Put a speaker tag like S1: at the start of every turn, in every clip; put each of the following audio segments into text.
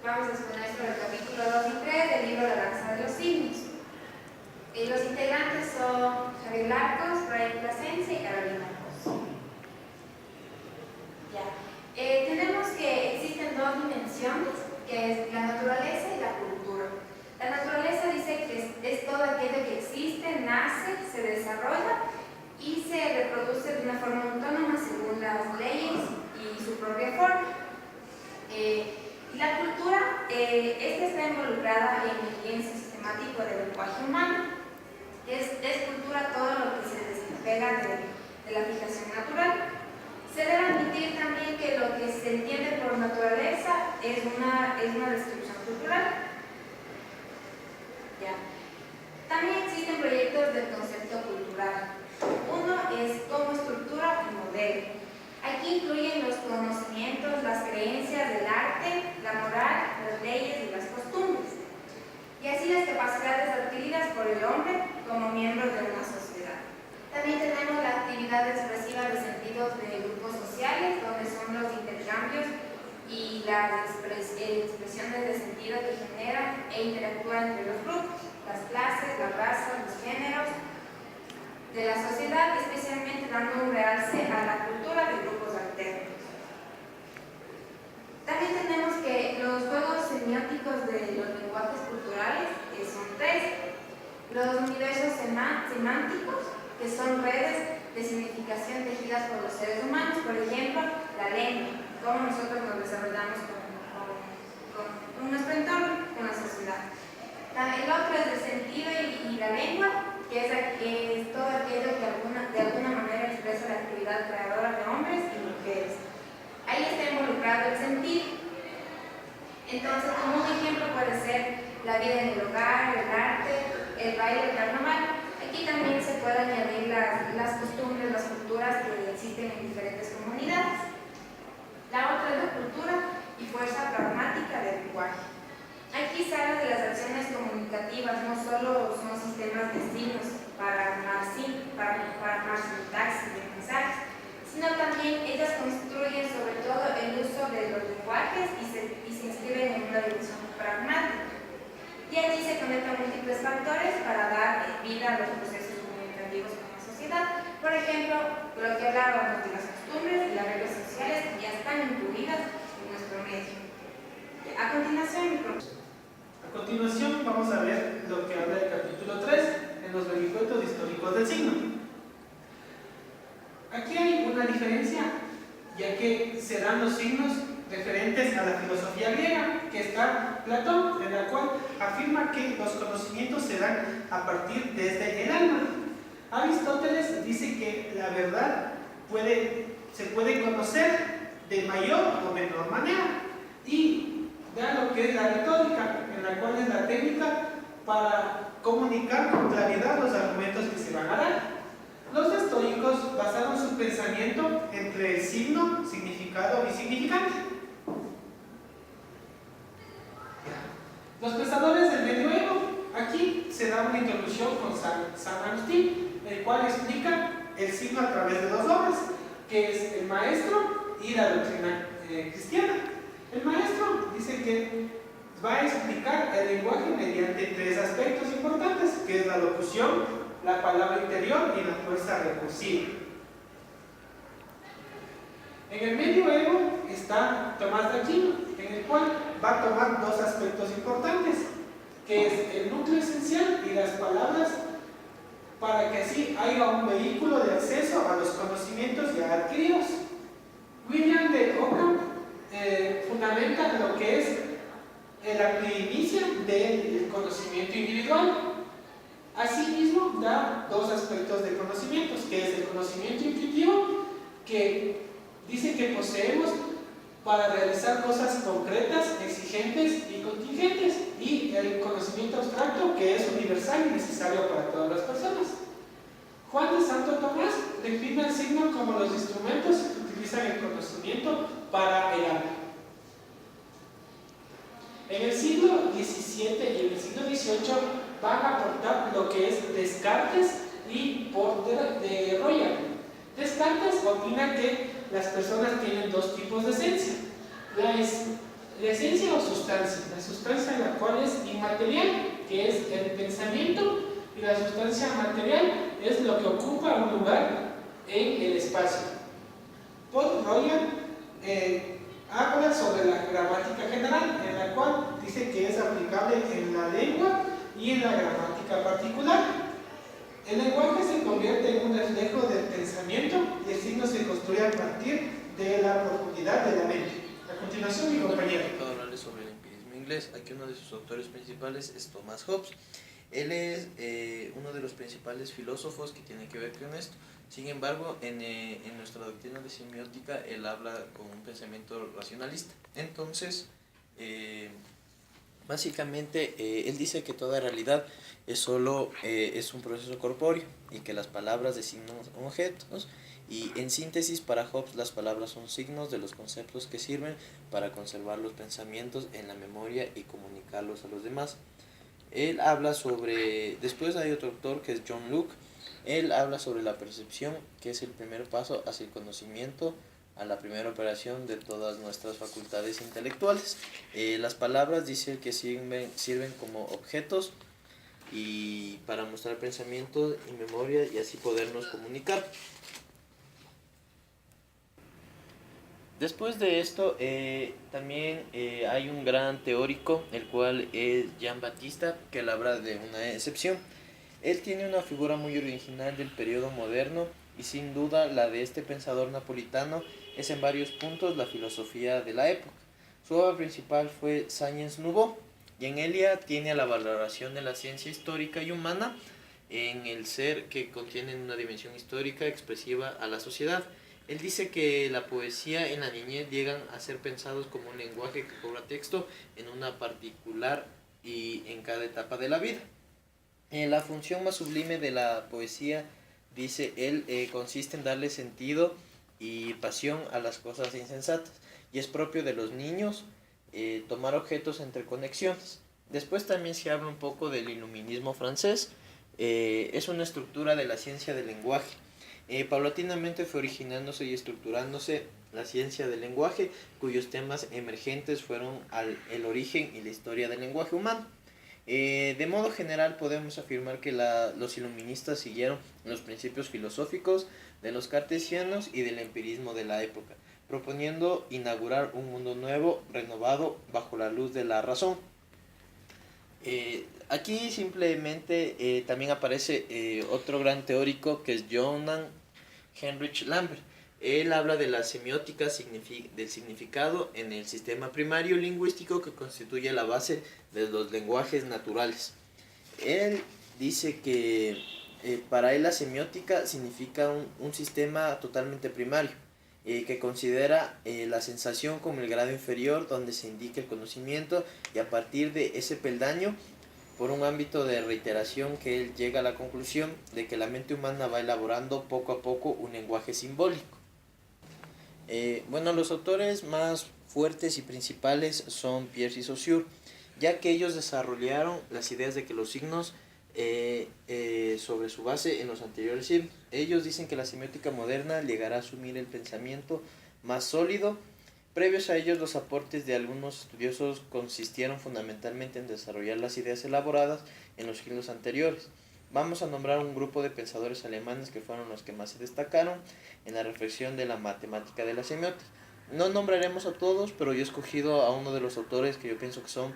S1: Vamos a exponer sobre el capítulo 2 y 3 del libro La danza de los signos. Los integrantes son Javier Larcos, Brian Plasencia y Carolina Pozo. Tenemos que existen dos dimensiones, que es la naturaleza y la cultura. La naturaleza dice que es todo aquello que existe, nace, se desarrolla y se reproduce de una forma autónoma según las leyes y su propia forma. La cultura, esta está involucrada en el bien sistemático del lenguaje humano. Es cultura todo lo que se despega de la fijación natural. Se debe admitir también que lo que se entiende por naturaleza es una descripción cultural. También existen proyectos del concepto cultural. Uno es como estructura y modelo. Aquí incluyen los conocimientos, las creencias del arte, la moral, las leyes y las costumbres, y así las capacidades adquiridas por el hombre como miembro de una sociedad. También tenemos la actividad expresiva de sentidos de grupos sociales, donde son los intercambios y las expresiones de sentido que generan e interactúan entre los grupos, las clases, las razas, los géneros de la sociedad, especialmente dando un realce a la cultura de grupos alternos. También tenemos que los juegos semióticos de los lenguajes culturales, que son tres: los universos semánticos, que son redes de significación tejidas por los seres humanos, por ejemplo, la lengua, cómo nosotros nos desarrollamos con nuestro entorno, con la sociedad. El otro es el sentido y la lengua, que es todo aquello que de alguna manera expresa la actividad creadora de hombres y mujeres. Ahí está involucrado el sentido. Entonces, como un ejemplo puede ser la vida en el hogar, el arte, el baile, el carnaval. Aquí también se pueden añadir las costumbres, las culturas que existen en diferentes comunidades. La otra es la cultura y fuerza pragmática del lenguaje. Aquí se habla de las acciones comunicativas, no solo son sistemas de signos para armar sintaxis de mensajes, sino también ellas construyen sobre todo el uso de los lenguajes y se inscriben en una dimensión pragmática. Y allí se conectan múltiples factores para dar vida a los procesos comunicativos con la sociedad. Por ejemplo, lo que hablábamos de las costumbres y las reglas sociales que ya están incluidas en nuestro medio. A
S2: continuación vamos a ver lo que habla el capítulo 3 en los vericuetos históricos del signo. Aquí hay una diferencia, ya que se dan los signos referentes a la filosofía griega, que está Platón, en la cual afirma que los conocimientos se dan a partir desde el alma. Aristóteles dice que la verdad se puede conocer de mayor o menor manera, y da lo que es la retórica, en la cual es la técnica para comunicar con claridad los argumentos que se van a dar. Los estoicos basaron su pensamiento entre el signo, significado y significante. Los pensadores del medioevo, aquí se da una introducción con San Agustín, el cual explica el signo a través de dos obras, que es el maestro y la doctrina cristiana. El maestro dice que va a explicar el lenguaje mediante tres aspectos importantes, que es la locución, la palabra interior y la fuerza recursiva. En el medioevo está Tomás de Aquino, en el cual va a tomar dos aspectos importantes, que es el núcleo esencial y las palabras, para que así haya un vehículo de acceso a los conocimientos ya adquiridos. William de Ockham fundamenta lo que es la primicia del conocimiento individual. Asimismo, da dos aspectos de conocimientos, que es el conocimiento intuitivo, que dice que poseemos para realizar cosas concretas, exigentes y contingentes, y el conocimiento abstracto, que es universal y necesario para todas las personas. Juan de Santo Tomás define el signo como los instrumentos que utilizan el conocimiento para el arte. En el siglo XVII y en el siglo XVIII van a aportar lo que es Descartes y Porter de Royal. Descartes opina que las personas tienen dos tipos de esencia: La ciencia o sustancia, la sustancia la cual es inmaterial, que es el pensamiento, y la sustancia material es lo que ocupa un lugar en el espacio. Paul Royan habla sobre la gramática general, en la cual dice que es aplicable en la lengua y en la gramática particular. El lenguaje se convierte en un reflejo del pensamiento y el signo se construye a partir de la profundidad de la mente. A continuación, mi compañero.
S3: Puedo hablarles sobre el empirismo inglés. Aquí uno de sus autores principales es Thomas Hobbes. Él es uno de los principales filósofos que tiene que ver con esto. Sin embargo, en nuestra doctrina de semiótica, él habla con un pensamiento racionalista. Entonces, básicamente, él dice que toda realidad es un proceso corpóreo y que las palabras designan objetos. Y en síntesis, para Hobbes, las palabras son signos de los conceptos que sirven para conservar los pensamientos en la memoria y comunicarlos a los demás. Él habla sobre, después hay otro autor que es John Locke. Él habla sobre la percepción, que es el primer paso hacia el conocimiento, a la primera operación de todas nuestras facultades intelectuales. Las palabras, dice que sirven como objetos y para mostrar pensamientos y memoria y así podernos comunicar. Después de esto, también hay un gran teórico, el cual es Jean Baptiste, que él habla de una excepción. Él tiene una figura muy original del periodo moderno y sin duda la de este pensador napolitano es en varios puntos la filosofía de la época. Su obra principal fue Science Nouveau y en ella tiene la valoración de la ciencia histórica y humana en el ser que contiene una dimensión histórica expresiva a la sociedad. Él dice que la poesía en la niñez llegan a ser pensados como un lenguaje que cobra texto en una particular y en cada etapa de la vida. La función más sublime de la poesía, dice él, consiste en darle sentido y pasión a las cosas insensatas, y es propio de los niños tomar objetos entre conexiones. Después también se habla un poco del iluminismo francés. Es una estructura de la ciencia del lenguaje. Paulatinamente fue originándose y estructurándose la ciencia del lenguaje, cuyos temas emergentes fueron el origen y la historia del lenguaje humano. De modo general podemos afirmar que los iluministas siguieron los principios filosóficos de los cartesianos y del empirismo de la época, proponiendo inaugurar un mundo nuevo, renovado, bajo la luz de la razón. Aquí simplemente también aparece otro gran teórico que es Johann Heinrich Lambert. Él habla de la semiótica del significado en el sistema primario lingüístico que constituye la base de los lenguajes naturales. Él dice que para él la semiótica significa un sistema totalmente primario, que considera la sensación como el grado inferior donde se indica el conocimiento, y a partir de ese peldaño, por un ámbito de reiteración, que él llega a la conclusión de que la mente humana va elaborando poco a poco un lenguaje simbólico. Los autores más fuertes y principales son Peirce y Saussure, ya que ellos desarrollaron las ideas de que los signos sobre su base en los anteriores signos. Ellos dicen que la semiótica moderna llegará a asumir el pensamiento más sólido. Previos a ellos, los aportes de algunos estudiosos consistieron fundamentalmente en desarrollar las ideas elaboradas en los siglos anteriores. Vamos a nombrar un grupo de pensadores alemanes que fueron los que más se destacaron en la reflexión de la matemática de la semiótica. No nombraremos a todos, pero yo he escogido a uno de los autores que yo pienso que son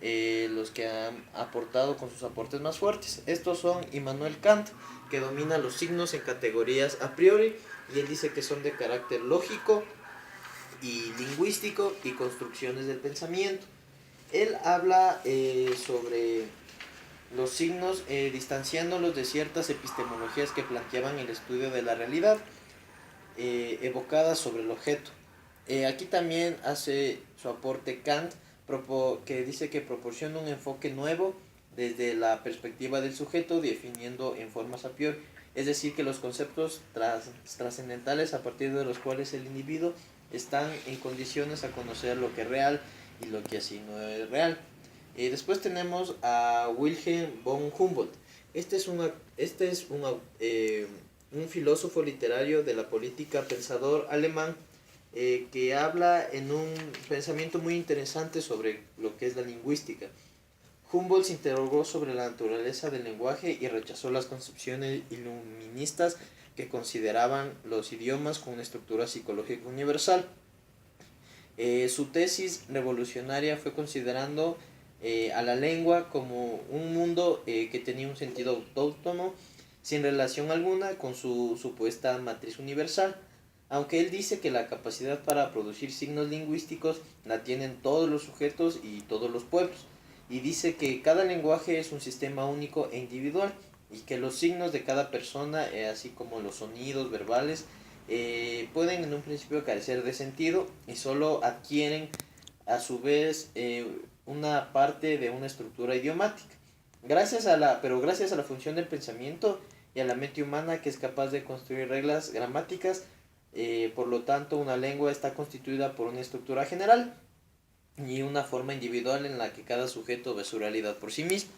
S3: los que han aportado con sus aportes más fuertes. Estos son Immanuel Kant, que domina los signos en categorías a priori, y él dice que son de carácter lógico y lingüístico y construcciones del pensamiento. Él habla sobre los signos distanciándolos de ciertas epistemologías que planteaban el estudio de la realidad evocadas sobre el objeto. Aquí también hace su aporte Kant, que dice que proporciona un enfoque nuevo desde la perspectiva del sujeto, definiendo en formas a priori, es decir, que los conceptos trascendentales a partir de los cuales el individuo están en condiciones a conocer lo que es real y lo que así no es real. Después tenemos a Wilhelm von Humboldt. Este es un filósofo literario de la política, pensador alemán, que habla en un pensamiento muy interesante sobre lo que es la lingüística. Humboldt se interrogó sobre la naturaleza del lenguaje y rechazó las concepciones iluministas que consideraban los idiomas con una estructura psicológica universal. Su tesis revolucionaria fue considerando a la lengua como un mundo que tenía un sentido autónomo, sin relación alguna con su supuesta matriz universal. Aunque él dice que la capacidad para producir signos lingüísticos la tienen todos los sujetos y todos los pueblos, y dice que cada lenguaje es un sistema único e individual, y que los signos de cada persona, así como los sonidos verbales, pueden en un principio carecer de sentido y solo adquieren a su vez una parte de una estructura idiomática. Gracias a la función del pensamiento y a la mente humana, que es capaz de construir reglas gramáticas, por lo tanto una lengua está constituida por una estructura general y una forma individual en la que cada sujeto ve su realidad por sí mismo.